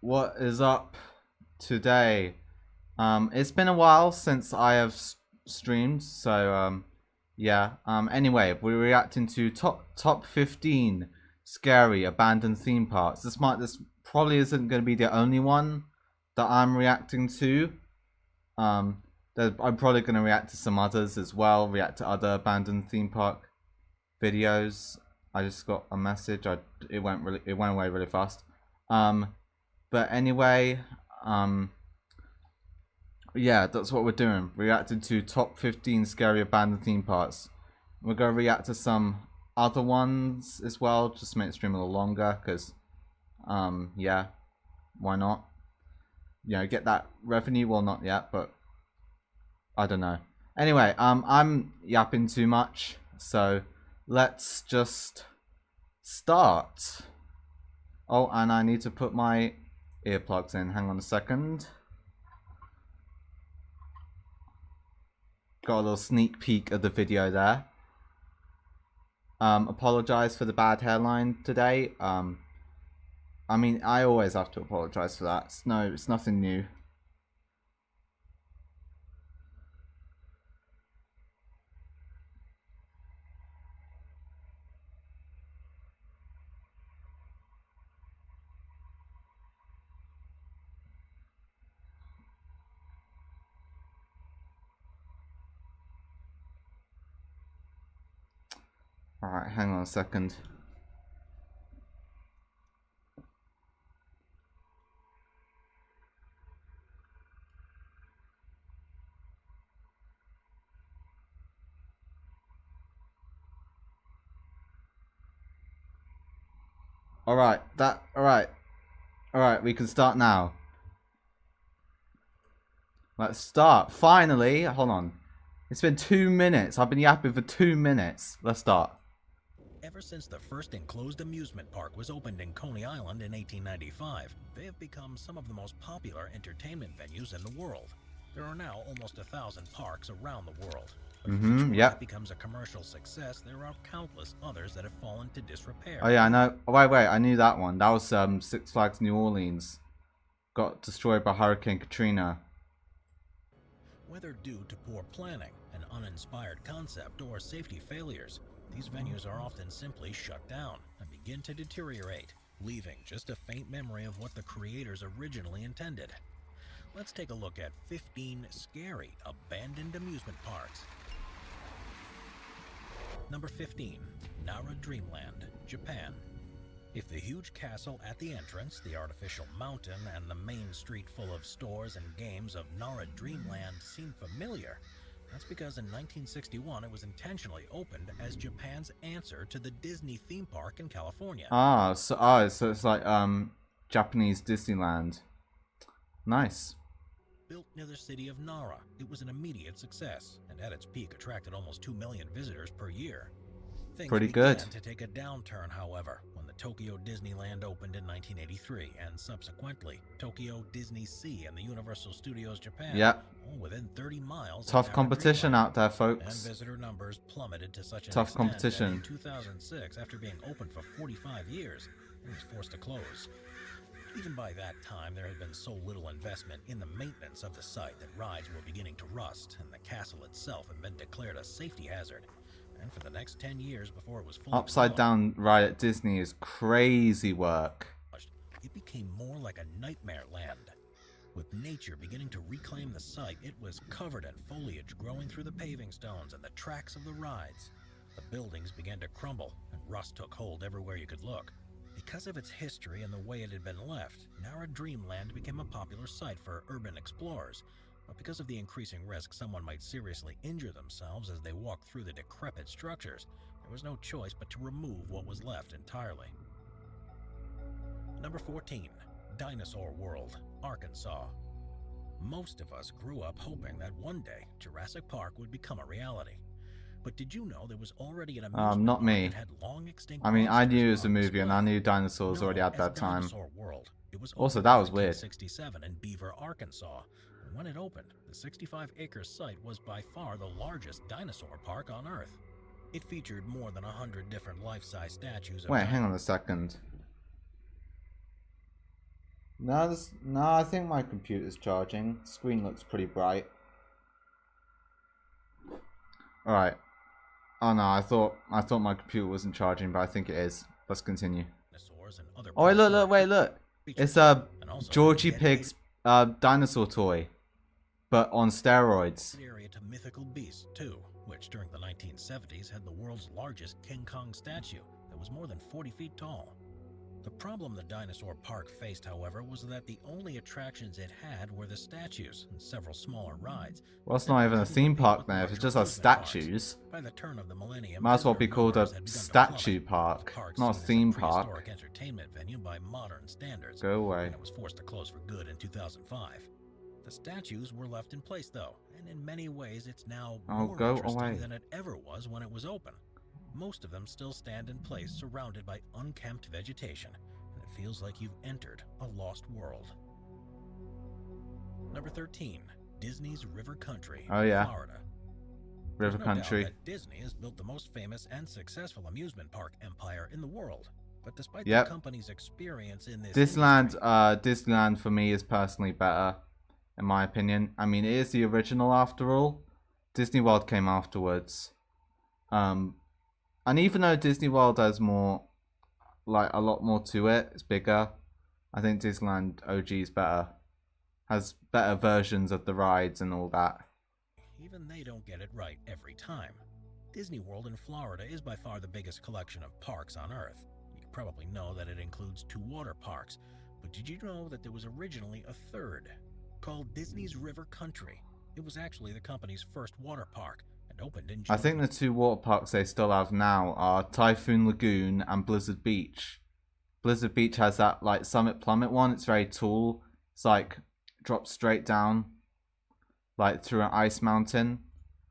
what is up today? It's been a while since I have streamed, so yeah. Anyway, we're reacting to top 15 scary abandoned theme parks. This probably isn't going to be the only one that I'm reacting to. I'm probably going to react to some others as well. React to other abandoned theme park videos. I just got a message. It went away really fast. But anyway, yeah, that's what we're doing. Reacting to top 15 scary abandoned theme parks. We're gonna react to some other ones as well, just to make the stream a little longer, because, yeah, why not? You know, get that revenue. Well, not yet, but I don't know. Anyway, I'm yapping too much, so let's just start. Oh, and I need to put my earplugs in. Hang on a second. Got a little sneak peek of the video there. Apologize for the bad hairline today. I mean, I always have to apologize for that. It's nothing new. Alright, hang on a second. Alright, we can start now. Let's start. Finally, hold on. It's been 2 minutes. I've been yapping for 2 minutes. Let's start. Ever since the first enclosed amusement park was opened in Coney Island in 1895, they have become some of the most popular entertainment venues in the world. There are now almost 1,000 parks around the world. But if each one becomes a commercial success, there are countless others that have fallen to disrepair. Oh yeah, I know. Oh, wait, I knew that one. That was Six Flags New Orleans. Got destroyed by Hurricane Katrina. Whether due to poor planning, an uninspired concept, or safety failures, these venues are often simply shut down and begin to deteriorate, leaving just a faint memory of what the creators originally intended. Let's take a look at 15 scary abandoned amusement parks. Number 15, Nara Dreamland, Japan. If the huge castle at the entrance, the artificial mountain, and the main street full of stores and games of Nara Dreamland seem familiar, that's because in 1961 it was intentionally opened as Japan's answer to the Disney theme park in California. So it's like Japanese Disneyland. Nice. Built near the city of Nara, it was an immediate success, and at its peak attracted almost 2 million visitors per year. Things Pretty good. began to take a downturn, however, when the Tokyo Disneyland opened in 1983, and subsequently Tokyo Disney Sea and the Universal Studios Japan, all within 30 miles. Tough competition out there, folks. And visitor numbers plummeted to such an tough extent competition. That in 2006, after being open for 45 years, it was forced to close. Even by that time, there had been so little investment in the maintenance of the site that rides were beginning to rust, and the castle itself had been declared a safety hazard. And for the next 10 years before it was fully Upside down ride at Disney is crazy work. It became more like a nightmare land. With nature beginning to reclaim the site, it was covered in foliage growing through the paving stones and the tracks of the rides. The buildings began to crumble, and rust took hold everywhere you could look. Because of its history and the way it had been left, Nara Dreamland became a popular site for urban explorers. But because of the increasing risk someone might seriously injure themselves as they walked through the decrepit structures, there was no choice but to remove what was left entirely. Number 14, Dinosaur World, Arkansas. Most of us grew up hoping that one day Jurassic Park would become a reality. But did you know there was already an amusement not me. that had long extinct I mean, I knew it was a on movie, and I display? knew dinosaurs already Known at that as time. Dinosaur World, it was Also, opened that in was weird. 1967 in Beaver, Arkansas. And when it opened, the 65-acre site was by far the largest dinosaur park on Earth. It featured more than 100 different life-size statues of Wait, hang on a second. No, no, I think my computer's charging. Screen looks pretty bright. All right. Oh no, I thought my computer wasn't charging, but I think it is. Let's continue. And other Oh wait, look, prehistoric wait, look. It's creatures, and also had Georgie dedicated Pig's dinosaur toy, but on steroids. area to mythical beasts too, which during the 1970s had the world's largest King Kong statue that was more than 40 feet tall. The problem the dinosaur park faced, however, was that the only attractions it had were the statues and several smaller rides. Well, it's not even a theme park now. If it just has statues, By the turn of the millennium, might as well be called a visitor numbers had begun to statue plummet. park, The park not a seen as theme prehistoric park. entertainment venue by modern standards. Go away. And it was forced to close for good in 2005. The statues were left in place though, and in many ways it's now more go interesting away. than it ever was when it was open. Most of them still stand in place surrounded by unkempt vegetation, and it feels like you've entered a lost world. Number 13. Disney's River Country, Oh, yeah. Florida. River There's no Country. doubt that Disney has built the most famous and successful amusement park empire in the world. But despite Yep. the company's experience in this Disneyland, industry, Disneyland for me is personally better, in my opinion. I mean, it is the original after all. Disney World came afterwards. And even though Disney World has more, like a lot more to it, it's bigger. I think Disneyland OG is better. Has better versions of the rides and all that. even they don't get it right every time. Disney World in Florida is by far the biggest collection of parks on Earth. You probably know that it includes 2 water parks, but did you know that there was originally a third, called Disney's River Country? It was actually the company's first water park, and opened in June. I think the 2 water parks they still have now are Typhoon Lagoon and Blizzard Beach. Blizzard Beach has that like Summit Plummet one. It's very tall. It's like drops straight down, like through an ice mountain.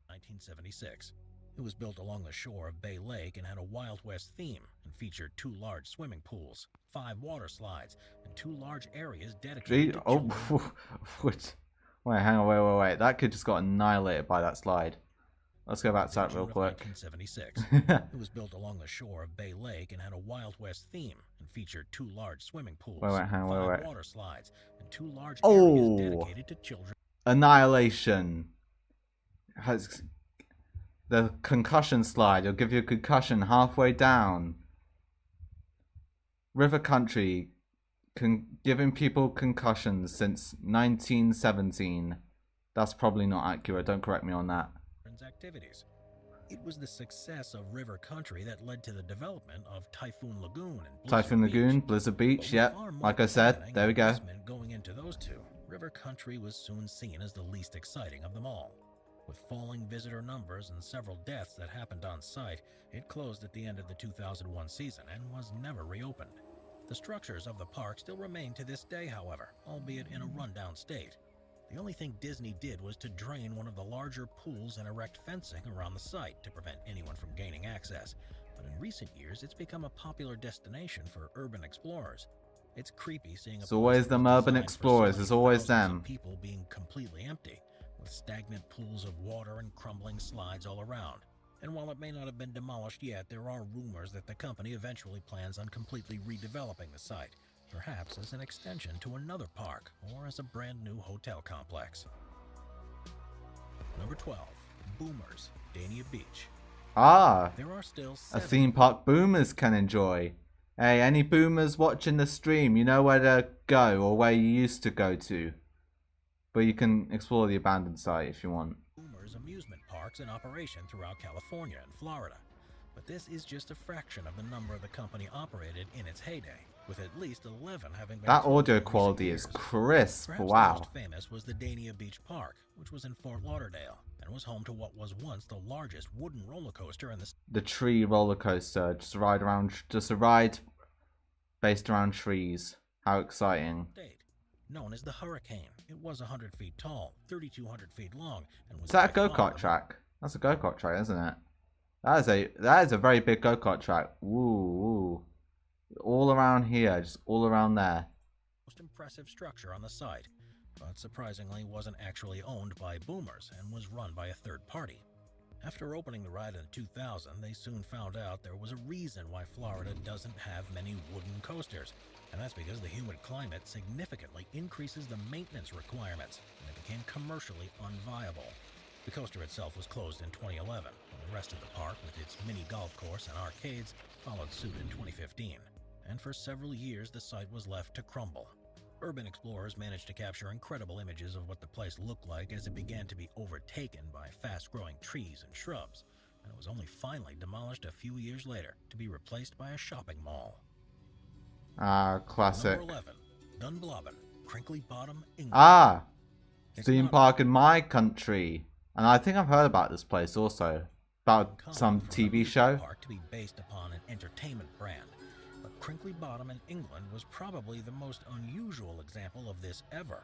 1976. It was built along the shore of Bay Lake and had a Wild West theme, and featured 2 large swimming pools, 5 water slides, and 2 large areas dedicated to children. Which? Wait, hang on, wait. That kid just got annihilated by that slide. Let's go back to that real quick. 1976. It was built along the shore of Bay Lake and had a Wild West theme, and featured 2 large swimming pools, Wait, hang on, 5 wait. water slides, and 2 large Oh. areas dedicated to children. Annihilation. Has the concussion slide. It'll give you a concussion halfway down. River Country, giving people concussions since 1917. That's probably not accurate. Don't correct me on that. Activities. It was the success of River Country that led to the development of Typhoon Lagoon and Blizzard Typhoon Lagoon, Beach. Blizzard But Beach, with yep. far more Like I said, planning there we and go. investment going into those 2, River Country was soon seen as the least exciting of them all. With falling visitor numbers and several deaths that happened on site, it closed at the end of the 2001 season and was never reopened. The structures of the park still remain to this day, however, albeit in a rundown state. The only thing Disney did was to drain one of the larger pools and erect fencing around the site to prevent anyone from gaining access. But in recent years, it's become a popular destination for urban explorers. It's creepy seeing It's always them urban explorers. It's always them. People being completely empty, with stagnant pools of water and crumbling slides all around. And while it may not have been demolished yet, there are rumors that the company eventually plans on completely redeveloping the site, perhaps as an extension to another park or as a brand new hotel complex. Number 12. Boomers, Dania Beach. Ah, There are still a 7 theme park boomers can enjoy. Hey, any boomers watching the stream, you know where to go or where you used to go to. But you can explore the abandoned site if you want. Boomers amusement parks in operation throughout California and Florida. But this is just a fraction of the number the company operated in its heyday, with at least 11 having been That closed audio in recent quality is years. crisp. Perhaps the Wow. most famous was the Dania Beach Park, which was in Fort Lauderdale and was home to what was once the largest wooden roller coaster in the The tree roller coaster, just a ride based around trees. How exciting. state. Known as the Hurricane, it was 100 feet tall, 3,200 feet long, and was Is that a by far go-kart the track? That's a go-kart track, isn't it? That is a very big go-kart track. Ooh. All around here, just all around there. most impressive structure on the site, but surprisingly wasn't actually owned by boomers and was run by a third party. After opening the ride in 2000, they soon found out there was a reason why Florida doesn't have many wooden coasters. And that's because the humid climate significantly increases the maintenance requirements, and it became commercially unviable. The coaster itself was closed in 2011, and the rest of the park, with its mini golf course and arcades, followed suit in 2015. And for several years, the site was left to crumble. Urban explorers managed to capture incredible images of what the place looked like as it began to be overtaken by fast-growing trees and shrubs, and it was only finally demolished a few years later to be replaced by a shopping mall. Classic. Number 11, Dunblobin, Crinkly Bottom, England. Ah, It's theme not park in my country. And I think I've heard about this place also. About uncommon some for an TV amusement show. park to be based upon an entertainment brand, but Crinkly Bottom in England was probably the most unusual example of this ever.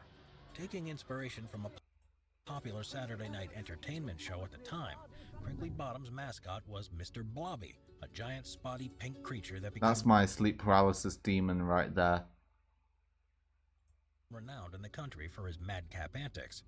Taking inspiration from a popular Saturday night entertainment show at the time, Crinkly Bottom's mascot was Mr. Blobby, a giant spotty pink creature that became That's my sleep paralysis demon right there. renowned in the country for his madcap antics.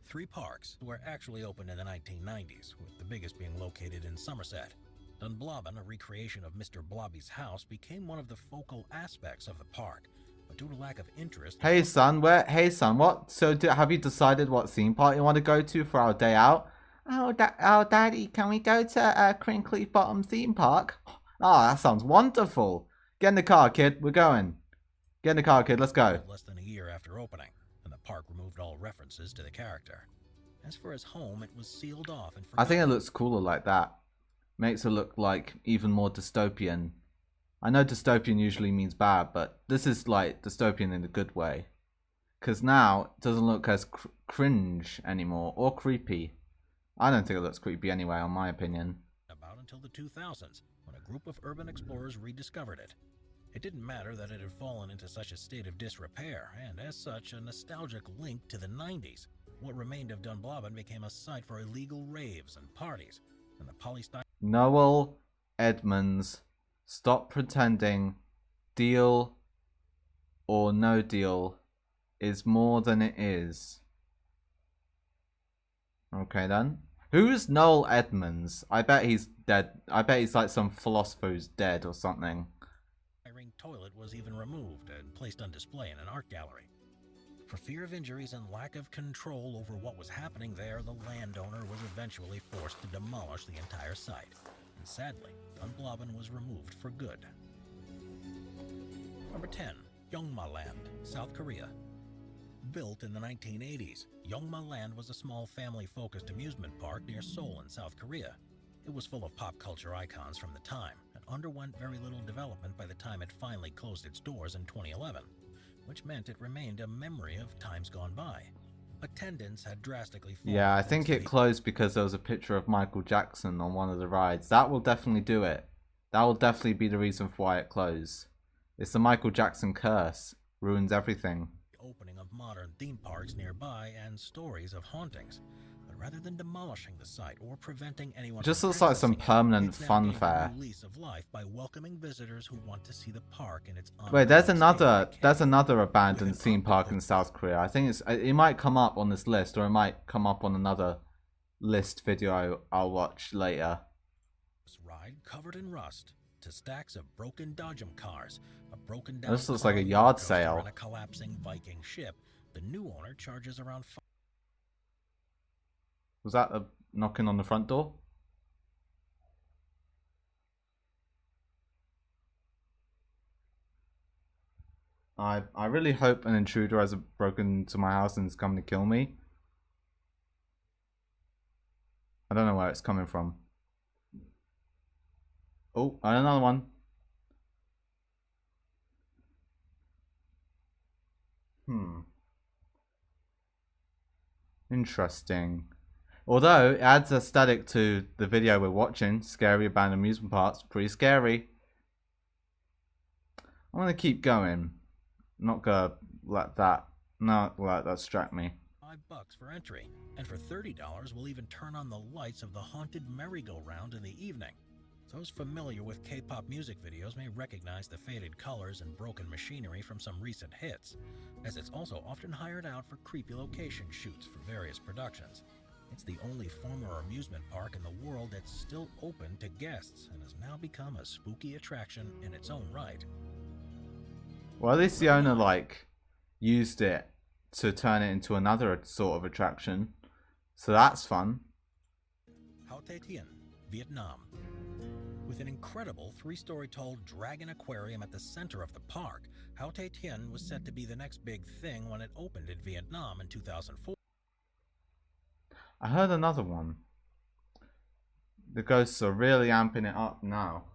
3 parks were actually opened in the 1990s, with the biggest being located in Somerset. Dunblobin, a recreation of Mr. Blobby's house, became one of the focal aspects of the park, but due to lack of interest... Hey son, what? So have you decided what theme park you want to go to for our day out? Oh, Daddy, can we go to Crinkly Bottom theme park? Oh, that sounds wonderful. Get in the car, kid. We're going. Get in the car, kid. Let's go. Less than a year after opening, and the park removed all references to the character. As for his home, it was sealed off and I think it forgotten. looks cooler like that. Makes it look like even more dystopian. I know dystopian usually means bad, but this is like dystopian in a good way. Because now it doesn't look as cringe anymore or creepy. I don't think it looks creepy anyway, in my opinion. About until the 2000s, when a group of urban explorers rediscovered it. It didn't matter that it had fallen into such a state of disrepair, and as such, a nostalgic link to the 90s. What remained of Dunblobin became a site for illegal raves and parties, and the polystyrene Noel Edmonds, stop pretending deal or no deal is more than it is. Okay then. Who's Noel Edmonds? I bet he's dead. I bet he's like some philosopher who's dead or something. toilet was even removed and placed on display in an art gallery. For fear of injuries and lack of control over what was happening there, the landowner was eventually forced to demolish the entire site. And sadly, Dunblobin was removed for good. Number 10. Yongma Land, South Korea. Built in the 1980s, Yongma Land was a small family-focused amusement park near Seoul in South Korea. It was full of pop culture icons from the time, and underwent very little development by the time it finally closed its doors in 2011, which meant it remained a memory of times gone by. Attendance had drastically fallen. Yeah, I think it closed because there was a picture of Michael Jackson on one of the rides. That will definitely do it. That will definitely be the reason for why it closed. It's the Michael Jackson curse. Ruins everything. Opening of modern theme parks nearby and stories of hauntings. But rather than demolishing the site or preventing anyone It just from looks like some accessing it, permanent it's now fun gaining a fair. new lease of life by welcoming visitors who want to see the park in its Wait, there's unrivaled state another of there's decay. another abandoned With an theme park Okpo in South Korea. I think it might come up on this list, or it might come up on another list video I'll watch later. Ride covered in rust, to stacks of broken Dodgem cars, a broken down This looks car like a roller yard coaster, sale. and a collapsing Viking ship. The new owner charges around Was that a knocking on the front door? I really hope an intruder has broken into my house and is coming to kill me. I don't know where it's coming from. Oh, another one. Interesting. Although it adds aesthetic to the video we're watching, scary abandoned amusement parks, pretty scary. I'm gonna keep going. I'm not gonna let that distract me. $5 for entry, and for $30 we'll even turn on the lights of the haunted merry-go-round in the evening. Those familiar with K-pop music videos may recognize the faded colors and broken machinery from some recent hits, as it's also often hired out for creepy location shoots for various productions. It's the only former amusement park in the world that's still open to guests and has now become a spooky attraction in its own right. Well, at least the owner, like, used it to turn it into another sort of attraction. So that's fun. ParrotToucan, Vietnam. With an incredible 3-story tall dragon aquarium at the center of the park, ParrotToucan was set to be the next big thing when it opened in Vietnam in 2004. I heard another one. The ghosts are really amping it up now.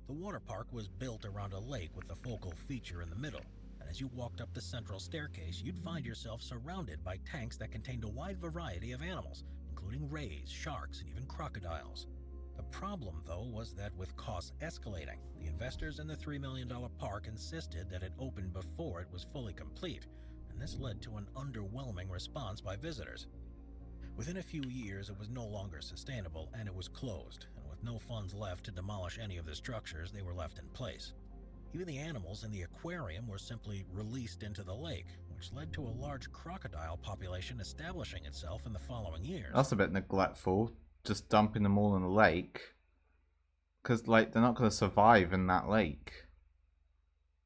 The water park was built around a lake with the focal feature in the middle, and as you walked up the central staircase, you'd find yourself surrounded by tanks that contained a wide variety of animals, including rays, sharks, and even crocodiles. The problem, though, was that with costs escalating, the investors in the $3 million park insisted that it open before it was fully complete, and this led to an underwhelming response by visitors. Within a few years, it was no longer sustainable, and it was closed, and with no funds left to demolish any of the structures, they were left in place. Even the animals in the aquarium were simply released into the lake, which led to a large crocodile population establishing itself in the following years. That's a bit neglectful, just dumping them all in the lake. Because, like, they're not going to survive in that lake.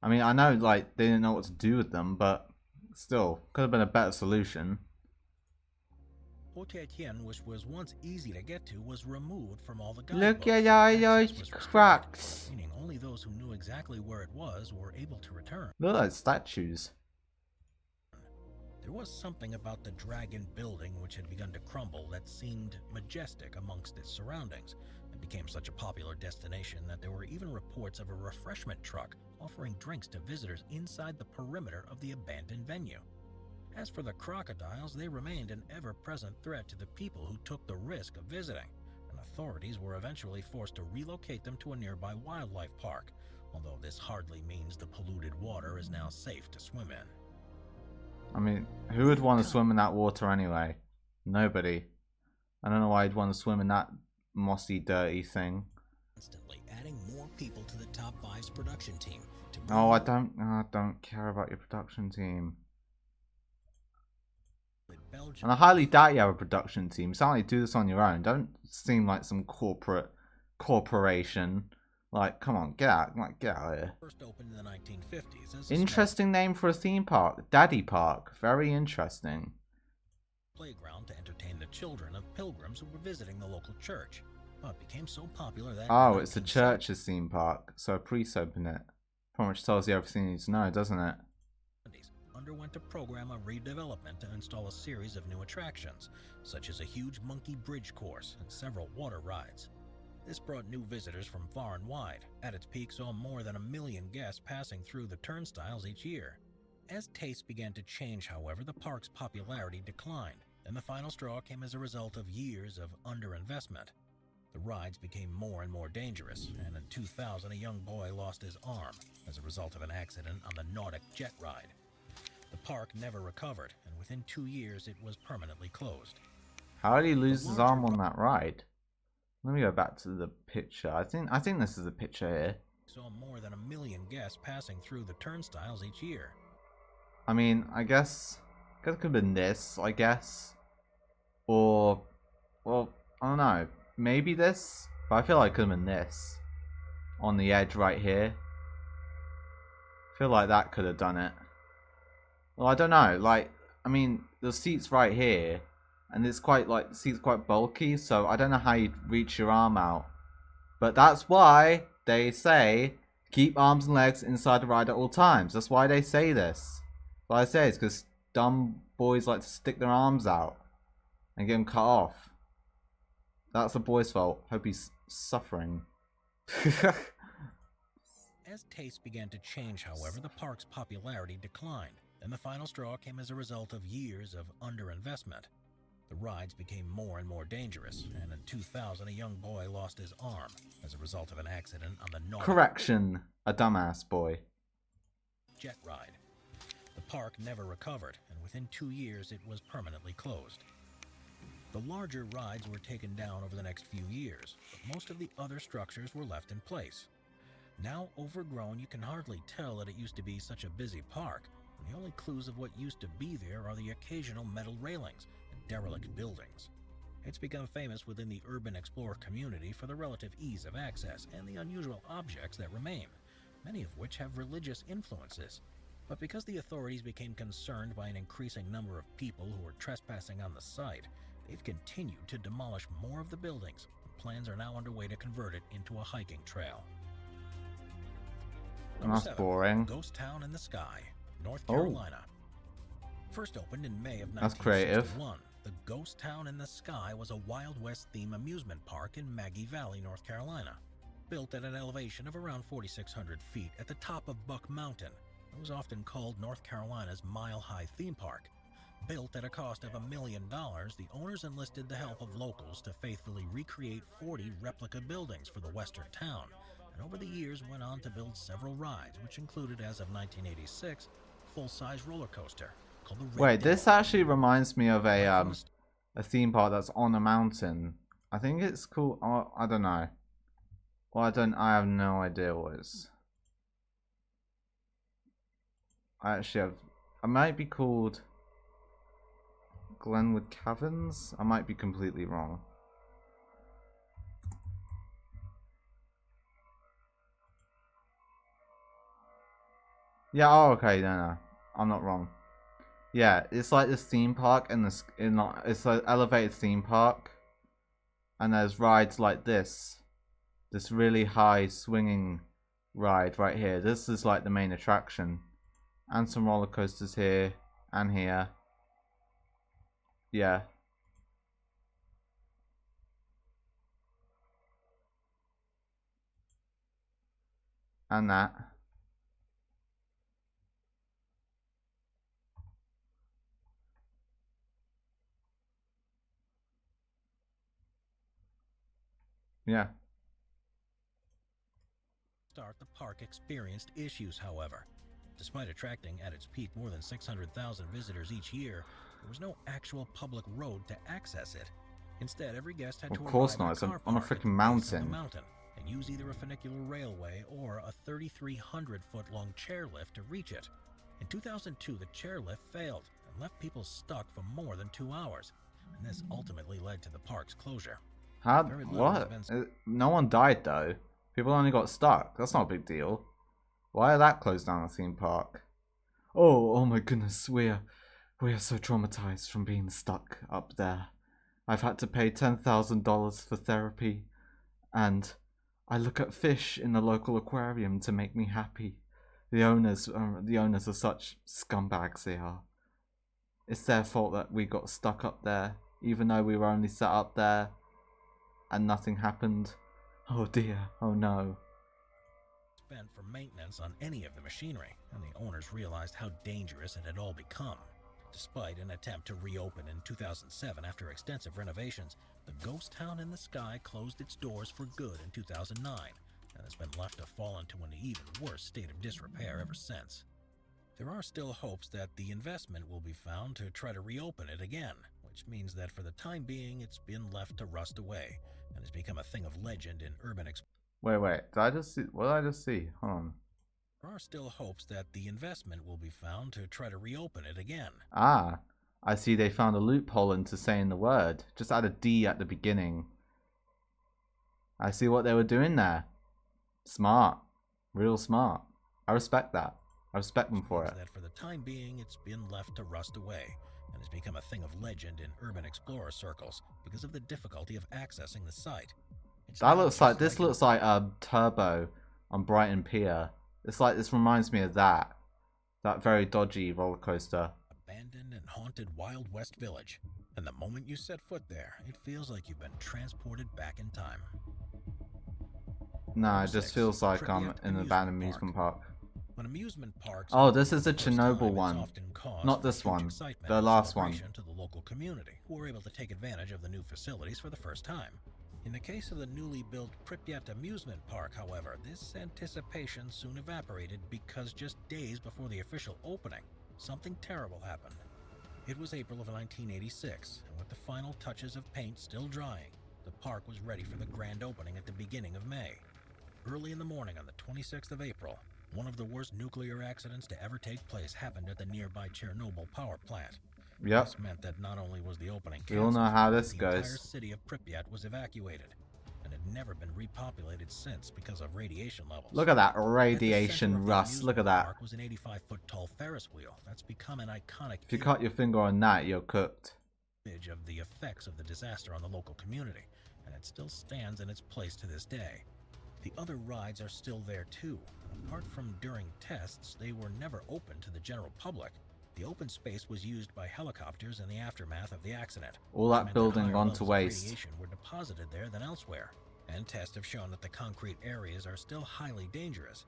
I mean, I know, like, they didn't know what to do with them, but still, could have been a better solution. ParrotToucan, which was once easy to get to, was removed from all the Look guidebooks. at all Access those was restricted, cracks. meaning only those who knew exactly where it was were able to return. Look at those statues. There was something about the dragon building which had begun to crumble that seemed majestic amongst its surroundings. It became such a popular destination that there were even reports of a refreshment truck offering drinks to visitors inside the perimeter of the abandoned venue. As for the crocodiles, they remained an ever-present threat to the people who took the risk of visiting, and authorities were eventually forced to relocate them to a nearby wildlife park, although this hardly means the polluted water is now safe to swim in. I mean, who would want to swim in that water anyway? Nobody. I don't know why I'd want to swim in that mossy, dirty thing. Constantly adding more people to the Top 5's production team. Oh, I don't care about your production team. And I highly doubt you have a production team. Sound like you do this on your own. Don't seem like some corporation. Like, come on, get out of here. First opened in the 1950s as Interesting name for a theme park. Daddy Park. Very interesting. Playground to entertain the children of pilgrims who were visiting the local church. But became so popular that Oh, it's the church's theme park. So a priest opened it. Pretty much tells you everything you need to know, doesn't it? Underwent a program of redevelopment to install a series of new attractions, such as a huge monkey bridge course and several water rides. This brought new visitors from far and wide. At its peak, saw more than 1 million guests passing through the turnstiles each year. As tastes began to change, however, the park's popularity declined, and the final straw came as a result of years of underinvestment. The rides became more and more dangerous, and in 2000, a young boy lost his arm as a result of an accident on the Nordic jet ride. The park never recovered, and within 2 years it was permanently closed. How did he lose his arm on that ride? Let me go back to the picture. I think this is a picture here. Saw more than 1 million guests passing through the turnstiles each year. I mean, I guess it could have been this, I guess. Or, well, I don't know. Maybe this? But I feel like it could have been this. On the edge right here. I feel like that could have done it. Well, I don't know. Like, I mean, the seat's right here. And it's quite, like, the seat's quite bulky. So I don't know how you'd reach your arm out. But that's why they say keep arms and legs inside the ride at all times. That's why they say this. What I say is because dumb boys like to stick their arms out and get them cut off. That's the boy's fault. Hope he's suffering. As tastes began to change, however, the park's popularity declined, and the final straw came as a result of years of underinvestment. The rides became more and more dangerous, and in 2000, a young boy lost his arm as a result of an accident on the Nordic Correction, a dumbass boy. jet ride. The park never recovered, and within 2 years it was permanently closed. The larger rides were taken down over the next few years, but most of the other structures were left in place. Now overgrown, you can hardly tell that it used to be such a busy park, and the only clues of what used to be there are the occasional metal railings and derelict buildings. It's become famous within the urban explorer community for the relative ease of access and the unusual objects that remain, many of which have religious influences. But because the authorities became concerned by an increasing number of people who were trespassing on the site, they've continued to demolish more of the buildings. Plans are now underway to convert it into a hiking trail. Number That's 7, boring. Ghost Town in the Sky, North Carolina. First opened in May of That's creative. 1961, the Ghost Town in the Sky was a Wild West theme amusement park in Maggie Valley, North Carolina. Built at an elevation of around 4,600 feet at the top of Buck Mountain, it was often called North Carolina's Mile High Theme Park. Built at a cost of $1 million, the owners enlisted the help of locals to faithfully recreate 40 replica buildings for the western town, and over the years went on to build several rides, which included, as of 1986, a full-size roller coaster called the Red Wait, Devil. this actually reminds me of a theme park that's on a mountain. I think it's called. Oh, I don't know. Well, I have no idea what it's. I actually have. It might be called Glenwood Caverns. I might be completely wrong. Yeah. Oh, okay. No, I'm not wrong. Yeah, it's like this theme park, and it's an elevated theme park, and there's rides like this really high swinging ride right here. This is like the main attraction, and some roller coasters here and here. Yeah. And that. Yeah. Start, the park experienced issues, however. Despite attracting at its peak more than 600,000 visitors each year, there was no actual public road to access it. Instead, every guest had to Of course arrive not. at It's a car on a park at freaking the base of mountain. the mountain and use either a funicular railway or a 3,300-foot-long chairlift to reach it. In 2002, the chairlift failed and left people stuck for more than 2 hours, and this ultimately led to the park's closure. How? Very little has What? been No one died though. People only got stuck. That's not a big deal. Why did that close down the theme park? Oh my goodness, we are so traumatized from being stuck up there. I've had to pay $10,000 for therapy, and I look at fish in the local aquarium to make me happy. The owners are such scumbags they are. It's their fault that we got stuck up there, even though we were only set up there, and nothing happened. Oh dear, oh no. Spent for maintenance on any of the machinery, and the owners realized how dangerous it had all become. Despite an attempt to reopen in 2007 after extensive renovations, the Ghost Town in the Sky closed its doors for good in 2009, and has been left to fall into an even worse state of disrepair ever since. There are still hopes that the investment will be found to try to reopen it again, which means that for the time being it's been left to rust away, and has become a thing of legend in urban Wait, did I just see? What did I just see? Hold on. There are still hopes that the investment will be found to try to reopen it again. Ah, I see they found a loophole into saying the word. Just add a D at the beginning. I see what they were doing there. Smart. Real smart. I respect that. I respect them for it. That for the time being, it's been left to rust away, and has become a thing of legend in urban explorer circles because of the difficulty of accessing the site. This looks like Turbo on Brighton Pier. This reminds me of that very dodgy roller coaster. Abandoned and haunted Wild West village, and the moment you set foot there, it feels like you've been transported back in time. Nah, it just feels like I'm in an abandoned amusement park. When amusement parks this is the Chernobyl one, not this one, the last one. To the local community, who were able to take advantage of the new facilities for the first time. In the case of the newly built Pripyat amusement park, however, this anticipation soon evaporated because just days before the official opening, something terrible happened. It was April of 1986, and with the final touches of paint still drying, the park was ready for the grand opening at the beginning of May. Early in the morning on the 26th of April, one of the worst nuclear accidents to ever take place happened at the nearby Chernobyl power plant. Yep. This meant that not only was the opening We all know canceled, how this the entire goes. city of Pripyat was evacuated and had never been repopulated since because of radiation levels. Look at that At the center radiation of the rust. Look at amusement that. park was an 85-foot tall Ferris wheel that's become an iconic If you cut your finger on that, you're cooked. image of the effects of the disaster on the local community, and it still stands in its place to this day. The other rides are still there too. Apart from during tests, they were never open to the general public. The open space was used by helicopters in the aftermath of the accident. All that building higher gone levels to of waste. radiation were deposited there than elsewhere, and tests have shown that the concrete areas are still highly dangerous.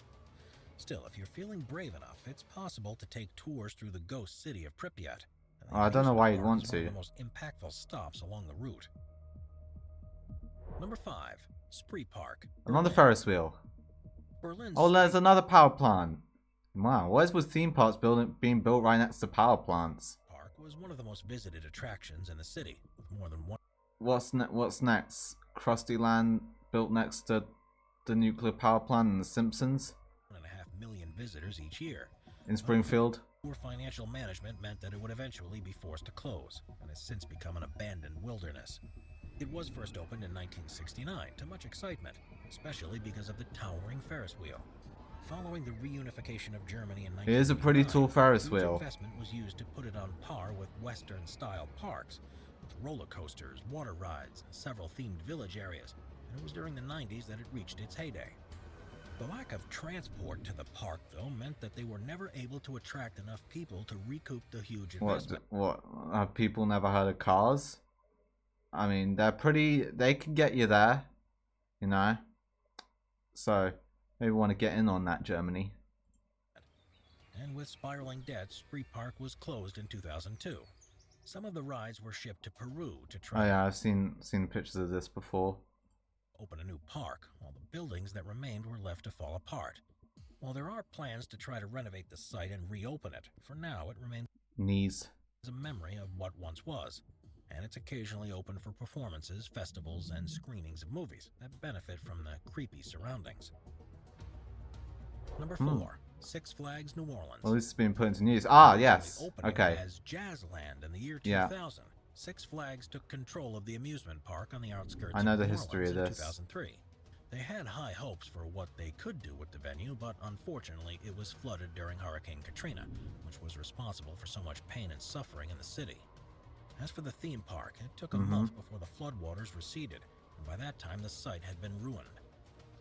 Still, if you're feeling brave enough, it's possible to take tours through the ghost city of Pripyat. Oh, I don't know why you'd Park want is one of to. the most impactful stops along the route. Number 5, Spree Park. Another Berlin. Ferris wheel. Berlin's Oh, there's another power plant. Wow, why is with theme parks being built right next to power plants? Park was one of the most visited attractions in the city, with more than one. What's next? Krusty Land built next to the nuclear power plant in The Simpsons 1.5 million visitors each year. in Springfield. Poor financial management meant that it would eventually be forced to close, and has since become an abandoned wilderness. It was first opened in 1969 to much excitement, especially because of the towering Ferris wheel. Following the reunification of Germany in 1989, It is a pretty tall Ferris huge wheel. investment was used to put it on par with Western-style parks, with roller coasters, water rides, and several themed village areas, and it was during the 90s that it reached its heyday. The lack of transport to the park, though, meant that they were never able to attract enough people to recoup the huge investment. What? Have people never heard of cars? I mean, they can get you there, you know? So, maybe want to get in on that, Germany. And with spiraling debts, Spree Park was closed in 2002. Some of the rides were shipped to Peru to try Oh yeah, I've seen pictures of this before. open a new park, while the buildings that remained were left to fall apart. While there are plans to try to renovate the site and reopen it, for now it remains Knees. a memory of what once was, and it's occasionally open for performances, festivals, and screenings of movies that benefit from the creepy surroundings. Number 4, Six Flags New Orleans. Well, this has been put into news. Ah, yes. Opening Okay. as Jazzland in the year Yeah. 2000, Six Flags took control of the amusement park on the outskirts I know of the New history of Orleans in this. 2003. They had high hopes for what they could do with the venue, but unfortunately it was flooded during Hurricane Katrina, which was responsible for so much pain and suffering in the city. As for the theme park, it took a month before the floodwaters receded, and by that time the site had been ruined.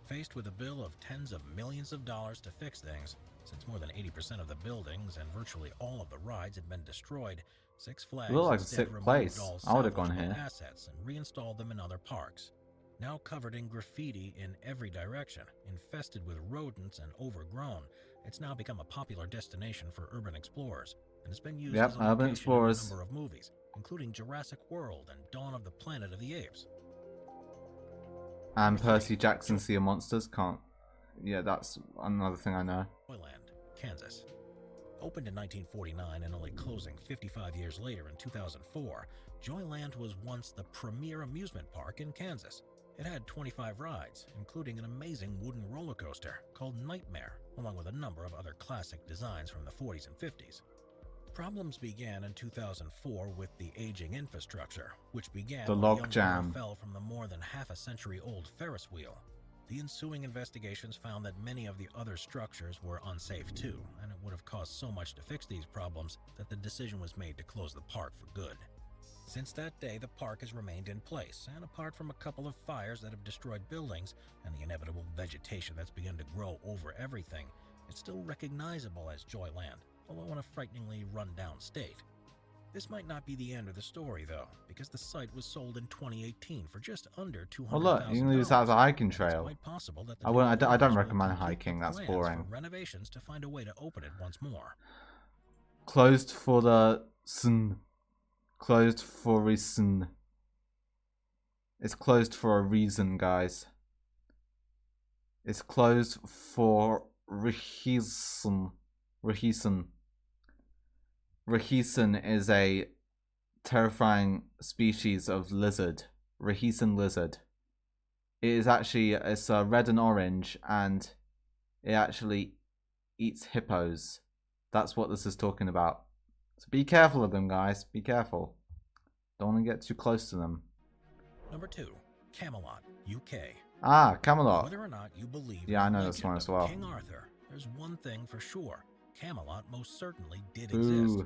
Faced with a bill of tens of millions of dollars to fix things, since more than 80% of the buildings and virtually all of the rides had been destroyed, Six Flags It looked like a instead sick removed place. all I would have gone salvageable here. assets and reinstalled them in other parks. Now covered in graffiti in every direction, infested with rodents and overgrown, it's now become a popular destination for urban explorers, and it's been used Yep, as a urban location in explorers. a number of movies, including Jurassic World and Dawn of the Planet of the Apes. And Percy Jackson Sea of Monsters can't. Yeah, that's another thing I know. Land, Kansas. Opened in 1949 and only closing 55 years later in 2004, Joyland was once the premier amusement park in Kansas. It had 25 rides, including an amazing wooden roller coaster called Nightmare, along with a number of other classic designs from the 40s and 50s. Problems began in 2004 with the aging infrastructure, which began The when a young log girl jam. fell from the more than half-a-century-old Ferris wheel. The ensuing investigations found that many of the other structures were unsafe too, and it would have cost so much to fix these problems that the decision was made to close the park for good. Since that day, the park has remained in place, and apart from a couple of fires that have destroyed buildings and the inevitable vegetation that's begun to grow over everything, it's still recognizable as Joyland, although in a frighteningly run-down state. This might not be the end of the story, though, because the site was sold in 2018 for just under $200,000. Well, look, you can use that as a hiking It's trail. quite possible that the I new wouldn't. I don't owners will recommend complete hiking. the That's plans boring. For renovations to find a way to open it once more. Closed for the sun. Closed for a reason. It's closed for a reason, guys. It's closed for reason. Reason. Reason is a terrifying species of lizard. Reason lizard. It is actually, it's red and orange, and it actually eats hippos. That's what this is talking about. So be careful of them, guys. Be careful. Don't want to get too close to them. Number 2, Camelot, UK. Ah, Camelot. Whether or not you believe Yeah, I in the know this one legend as of well. King Arthur, there's one thing for sure. Camelot most certainly did Ooh. exist.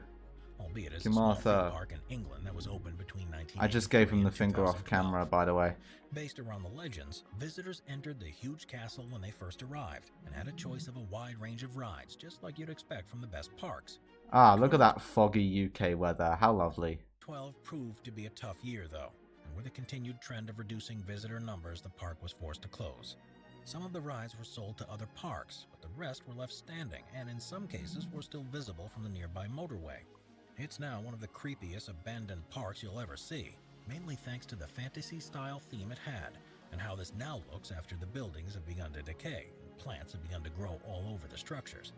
Albeit as a King small theme Arthur. park in England that was opened between 1983 I just gave him the and finger off 2012. camera, by the way. Based around the legends, visitors entered the huge castle when they first arrived and had a choice of a wide range of rides, just like you'd expect from the best parks. Ah, look at that foggy UK weather. How lovely. 2012 proved to be a tough year, though, and with a continued trend of reducing visitor numbers, the park was forced to close. Some of the rides were sold to other parks, but the rest were left standing, and in some cases were still visible from the nearby motorway. It's now one of the creepiest abandoned parks you'll ever see, mainly thanks to the fantasy-style theme it had, and how this now looks after the buildings have begun to decay, and plants have begun to grow all over the structures.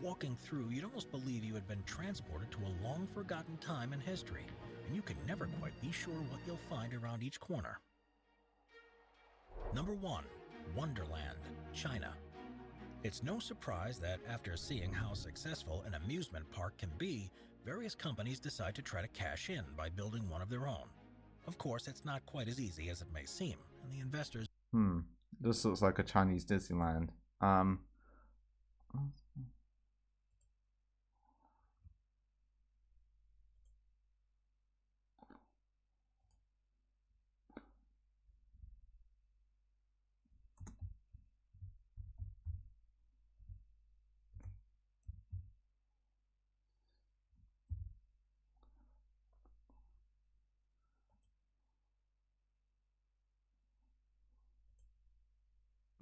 Walking through, you'd almost believe you had been transported to a long-forgotten time in history, and you can never quite be sure what you'll find around each corner. Number 1. Wonderland, China. It's no surprise that after seeing how successful an amusement park can be, various companies decide to try to cash in by building one of their own. Of course, it's not quite as easy as it may seem, and the investors... This looks like a Chinese Disneyland.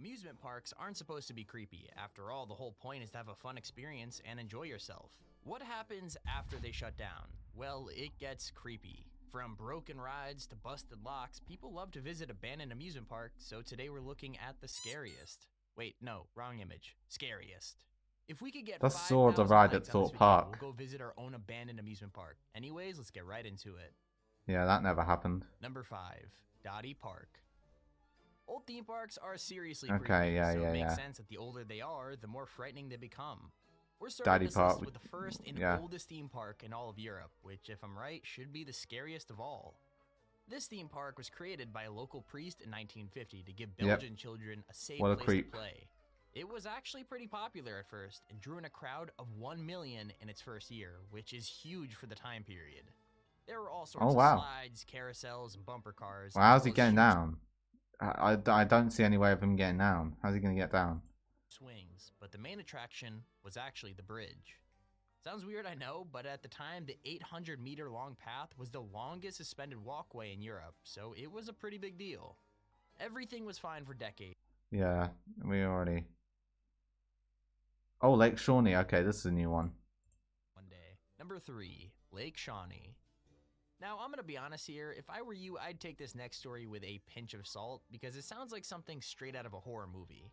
Amusement parks aren't supposed to be creepy. After all, the whole point is to have a fun experience and enjoy yourself. What happens after they shut down? Well, it gets creepy. From broken rides to busted locks, people love to visit abandoned amusement parks, so today we're looking at the scariest. Wait, no, wrong image. Scariest. If we could get That's 5,000 sort of right likes at on this Thorpe video, Park. we'll go visit our own abandoned amusement park. Anyways, let's get right into it. Yeah, that never happened. Number 5, Dottie Park. Old theme parks are seriously Okay, creepy, yeah, so yeah, it makes yeah. sense that the older they are, the more frightening they become. We're Dottie starting this Park, list with the first and yeah. oldest theme park in all of Europe, which, if I'm right, should be the scariest of all. This theme park was created by a local priest in 1950 to give Belgian children a safe What a place creep. to play. It was actually pretty popular at first and drew in a crowd of 1 million in its first year, which is huge for the time period. There were all sorts Oh, of wow. slides, carousels, and bumper cars. Well, as how's he well as getting huge down? I don't see any way of him getting down. How's he going to get down? swings, but the main attraction was actually the bridge. Sounds weird, I know, but at the time, the 800-meter long path was the longest suspended walkway in Europe, so it was a pretty big deal. Everything was fine for decades. Yeah, we already... Oh, Lake Shawnee. Okay, this is a new one. One day. Number 3, Lake Shawnee. Now, I'm gonna be honest here, if I were you, I'd take this next story with a pinch of salt, because it sounds like something straight out of a horror movie.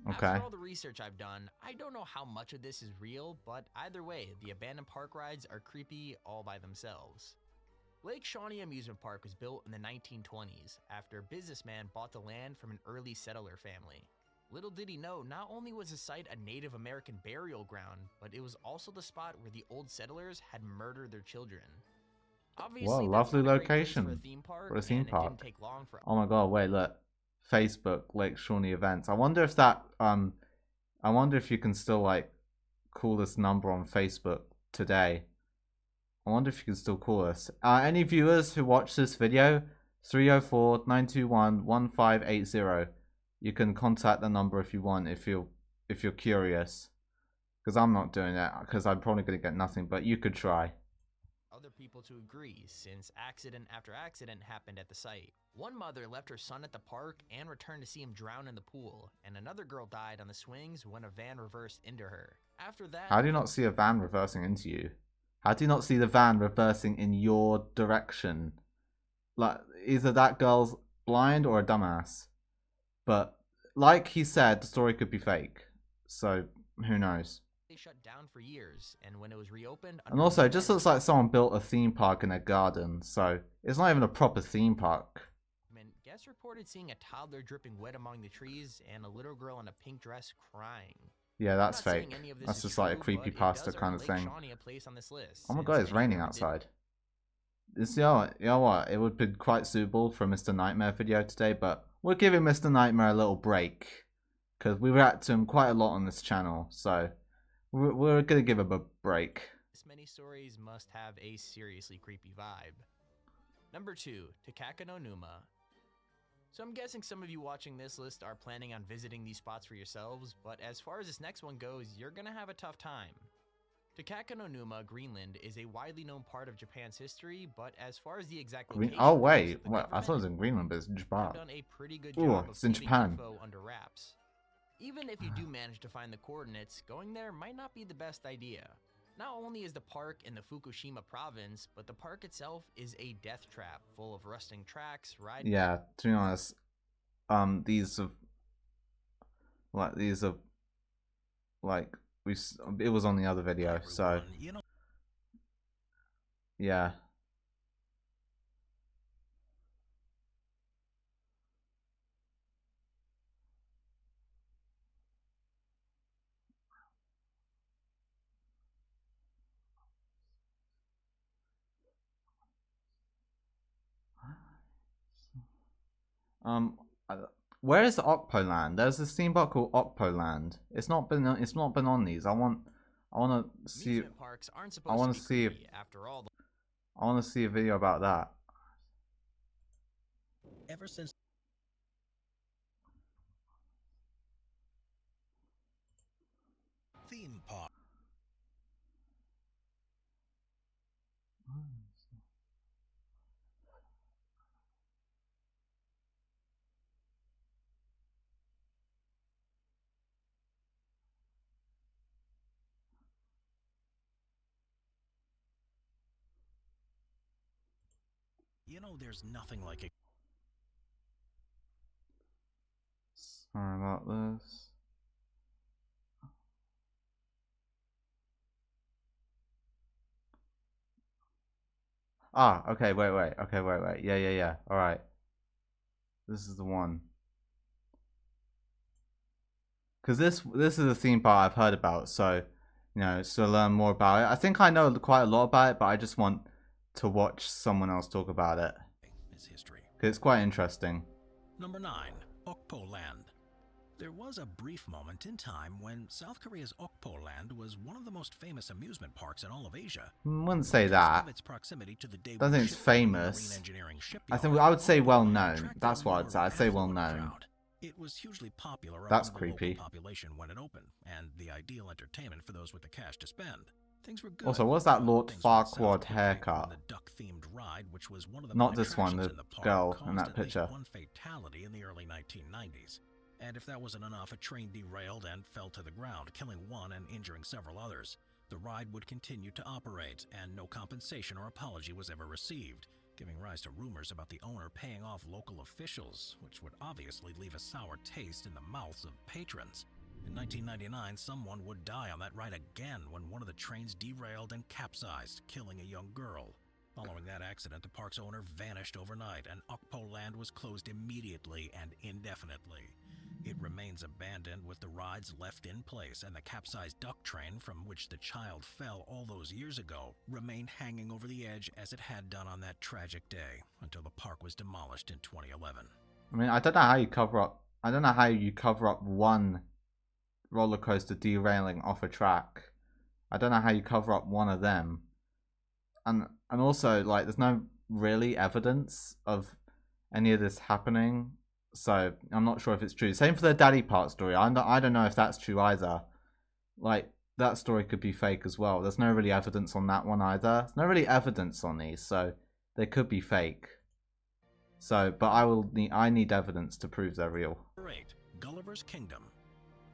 Okay. After all the research I've done, I don't know how much of this is real, but either way, the abandoned park rides are creepy all by themselves. Lake Shawnee Amusement Park was built in the 1920s after a businessman bought the land from an early settler family. Little did he know, not only was the site a Native American burial ground, but it was also the spot where the old settlers had murdered their children. Obviously, that's lovely not a great place location for a theme park, for a theme and it park. didn't take long for Oh my god, wait, look. Facebook, Lake Shawnee events. I wonder if that, I wonder if you can still, like, call this number on Facebook today. I wonder if you can still call us. Any viewers who watch this video, 304-921-1580. You can contact the number if you want, if you're curious. Because I'm not doing it, because I'm probably going to get nothing, but you could try. other people to agree, since accident after accident happened at the site. One mother left her son at the park and returned to see him drown in the pool, and another girl died on the swings when a van reversed into her. After that... How do you not see a van reversing into you? How do you not see the van reversing in your direction? Like, either that girl's blind or a dumbass. But, like he said, the story could be fake. So, who knows? They shut down for years, and when it was reopened... And also, it just looks like someone built a theme park in a garden. So, it's not even a proper theme park. Guests reported seeing a toddler dripping wet among the trees and a little girl in a pink dress crying. Yeah, I'm that's not saying fake. any of this That's is just like a true, but it creepypasta does kind earn of Lake thing. Shawnee a place on this list. Oh my since god, it's many raining never did- outside. This, you know what? It would be quite suitable for a Mr. Nightmare video today, but we're giving Mr. Nightmare a little break. Because we react to him quite a lot on this channel, so we're going to give him a break. This many stories must have a seriously creepy vibe. Number 2, Takaka no Numa. So I'm guessing some of you watching this list are planning on visiting these spots for yourselves, but as far as this next one goes, you're gonna have a tough time. Takaka no Numa, Greenland, is a widely known part of Japan's history, but as far as the exact location Oh goes, wait, the well, I thought it was government in Greenland, but it's in have Japan. done a pretty good Ooh, job of it's in keeping Japan. info under wraps. Even if you do manage to find the coordinates, going there might not be the best idea. Not only is the park in the Fukushima province, but the park itself is a death trap full of rusting tracks, Yeah, to be honest, these are like it was on the other video, so yeah. Um, where is Okpo Land? There's this theme park called Okpo Land. It's not been on these. I want to see. Amusement parks aren't supposed to be creepy, after all. I want to see a video about that. Ever since theme park. You know, there's nothing like it. Sorry about this. Ah, okay, wait. Okay, wait. Yeah. All right. This is the one. Because this is a theme park I've heard about, so to learn more about it. I think I know quite a lot about it, but I just want to watch someone else talk about it. It's history. Because it's quite interesting. Number 9, Okpo Land. There was a brief moment in time when South Korea's Okpo Land was one of the most famous amusement parks in all of Asia. Wouldn't say that. Its proximity to the Don't think it's famous. I would say well known. That's what I'd say. I'd say well known. It was hugely popular That's among creepy. the local population when it opened, and the ideal entertainment for those with the cash to spend. Things were good. Also, what's that Lord Things went south Farquaad quickly haircut? when the duck-themed ride, which was one of the Not main this one, attractions the in the park, girl in caused that at least picture. one fatality in the early 1990s. And if that wasn't enough, a train derailed and fell to the ground, killing one and injuring several others. The ride would continue to operate, and no compensation or apology was ever received, giving rise to rumors about the owner paying off local officials, which would obviously leave a sour taste in the mouths of patrons. In 1999, someone would die on that ride again when one of the trains derailed and capsized, killing a young girl. Following that accident, the park's owner vanished overnight, and Okpo Land was closed immediately and indefinitely. It remains abandoned with the rides left in place, and the capsized duck train from which the child fell all those years ago remained hanging over the edge as it had done on that tragic day until the park was demolished in 2011. I mean, I don't know how you cover up one roller coaster derailing off a track. I don't know how you cover up one of them. And also, like, there's no really evidence of any of this happening, so I'm not sure if it's true. Same for the Daddy Part story. I don't know if that's true either. Like, that story could be fake as well. There's no really evidence on that one either. There's no really evidence on these, so they could be fake. So, but I need evidence to prove they're real. 8. Gulliver's Kingdom.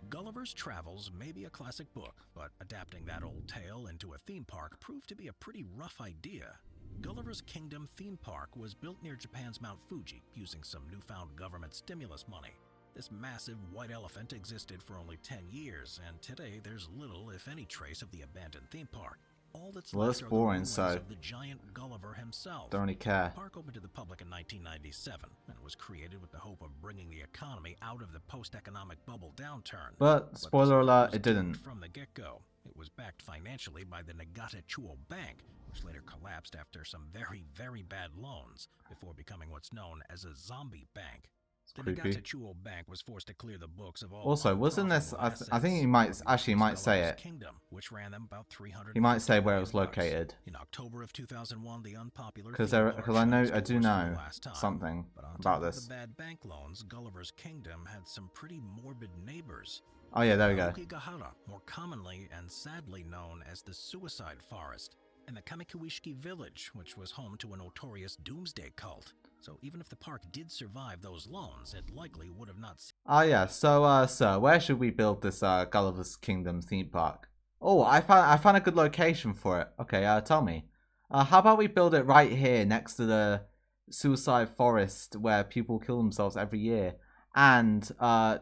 Gulliver's Travels may be a classic book, but adapting that old tale into a theme park proved to be a pretty rough idea. Gulliver's Kingdom theme park was built near Japan's Mount Fuji using some newfound government stimulus money. This massive white elephant existed for only 10 years, and today there's little, if any, trace of the abandoned theme park. All that's Well, left that's are boring, the ruins so of the giant Gulliver himself. don't really care. The park opened to the public in 1997 and was created with the hope of bringing the economy out of the post-economic bubble downturn. But, the spoiler sport alert, was it doomed didn't. From the get-go, it was backed financially by the Chuo Bank, which later collapsed after some very, very bad loans before becoming what's known as a zombie bank. The Creepy. Chuo Bank was forced to clear the books of all Also, wasn't this? unprofitable I think he assets, might actually might say Gulliver's it. Kingdom, which ran them about 300. He might say where it was located. In October of 2001, the unpopular Because I do know something But on about top this. of the bad bank loans, Gulliver's Kingdom had some pretty morbid neighbors. Oh yeah, there we go. Aokigahara, more commonly and sadly known as the Suicide Forest, and the Kamikuishiki Village, which was home to a notorious doomsday cult. So even if the park did survive those loans, it likely would have not seen. Oh yeah, so sir, where should we build this Gulliver's Kingdom theme park? Oh, I found a good location for it. Okay, tell me. How about we build it right here next to the Suicide Forest where people kill themselves every year, and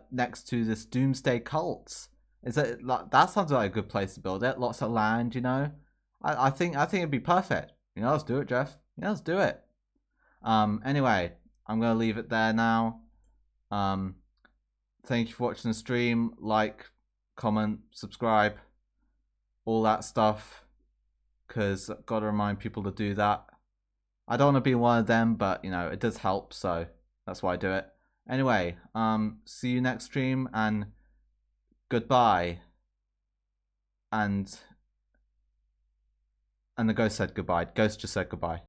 next to this doomsday cult? That sounds like a good place to build it? Lots of land, you know. I think it'd be perfect. You know, let's do it, Jeff. Yeah, let's do it. Anyway, I'm gonna leave it there now. Thank you for watching the stream. Like, comment, subscribe, all that stuff, because I've got to remind people to do that. I don't want to be one of them, but you know, it does help, so that's why I do it. Anyway, see you next stream, and goodbye. And the ghost said goodbye. Ghost just said goodbye.